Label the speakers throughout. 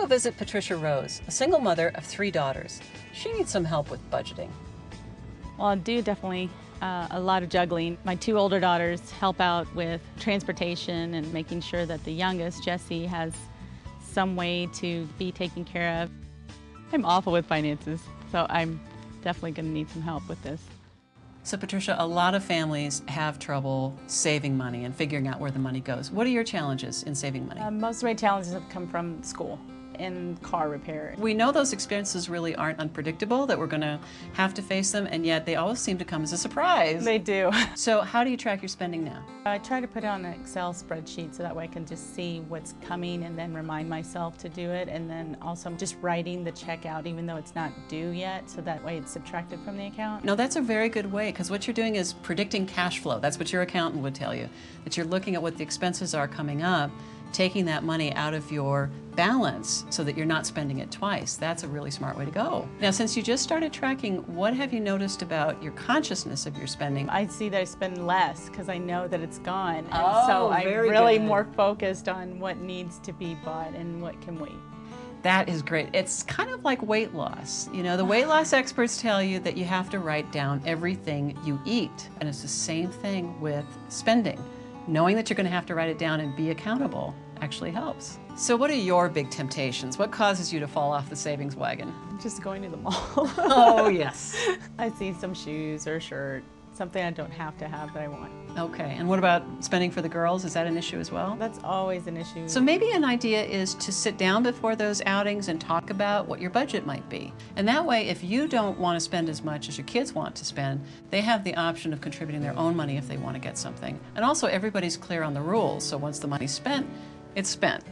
Speaker 1: go visit Patricia Rose, a single mother of 3 daughters. She needs some help with budgeting.
Speaker 2: Well, I do definitely a lot of juggling. My 2 older daughters help out with transportation and making sure that the youngest, Jessie, has some way to be taken care of. I'm awful with finances, so I'm definitely going to need some help with this.
Speaker 1: So Patricia, a lot of families have trouble saving money and figuring out where the money goes. What are your challenges in saving money?
Speaker 2: Most of my challenges have come from school and car repair.
Speaker 1: We know those experiences really aren't unpredictable, that we're going to have to face them, and yet they always seem to come as a surprise.
Speaker 2: They do.
Speaker 1: So how do you track your spending now?
Speaker 2: I try to put it on an Excel spreadsheet so that way I can just see what's coming and then remind myself to do it, and then also I'm just writing the check out even though it's not due yet, so that way it's subtracted from the account.
Speaker 1: No, that's a very good way, because what you're doing is predicting cash flow. That's what your accountant would tell you, that you're looking at what the expenses are coming up, taking that money out of your balance so that you're not spending it twice. That's a really smart way to go. Now, since you just started tracking, what have you noticed about your consciousness of your spending?
Speaker 2: I see that I spend less because I know that it's gone. And
Speaker 1: Oh,
Speaker 2: so I'm
Speaker 1: very
Speaker 2: really
Speaker 1: good.
Speaker 2: more focused on what needs to be bought and what can wait.
Speaker 1: That is great. It's kind of like weight loss. You know, the weight loss experts tell you that you have to write down everything you eat. And it's the same thing with spending. Knowing that you're going to have to write it down and be accountable actually helps. So what are your big temptations? What causes you to fall off the savings wagon?
Speaker 2: Just going to the mall.
Speaker 1: Oh, yes.
Speaker 2: I see some shoes or a shirt, something I don't have to have that I want.
Speaker 1: Okay, and what about spending for the girls? Is that an issue as well?
Speaker 2: That's always an issue.
Speaker 1: So maybe an idea is to sit down before those outings and talk about what your budget might be. And that way, if you don't want to spend as much as your kids want to spend, they have the option of contributing their own money if they want to get something. And also, everybody's clear on the rules, so once the money's spent, it's spent.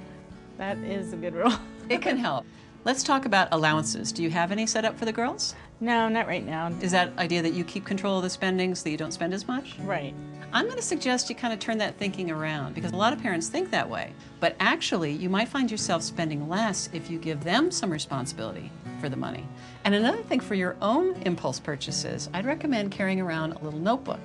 Speaker 2: That is a good rule.
Speaker 1: It can help. Let's talk about allowances. Do you have any set up for the girls?
Speaker 2: No, not right now.
Speaker 1: Is that idea that you keep control of the spending so that you don't spend as much?
Speaker 2: Right.
Speaker 1: I'm going to suggest you kind of turn that thinking around, because a lot of parents think that way. But actually, you might find yourself spending less if you give them some responsibility for the money. And another thing for your own impulse purchases, I'd recommend carrying around a little notebook.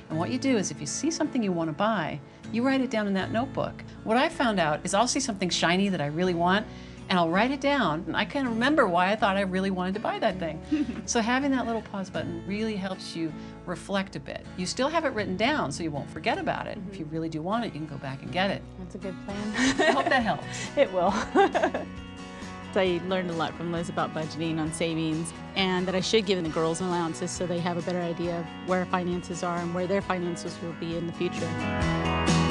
Speaker 1: And what you do is if you see something you want to buy, you write it down in that notebook. What I found out is I'll see something shiny that I really want, and I'll write it down, and I can remember why I thought I really wanted to buy that thing. So having that little pause button really helps you reflect a bit. You still have it written down so you won't forget about it. If you really do want it, you can go back and get it.
Speaker 2: That's a good plan.
Speaker 1: I hope that helps.
Speaker 2: It will. I learned a lot from Liz about budgeting on savings, and that I should give the girls allowances so they have a better idea of where finances are and where their finances will be in the future.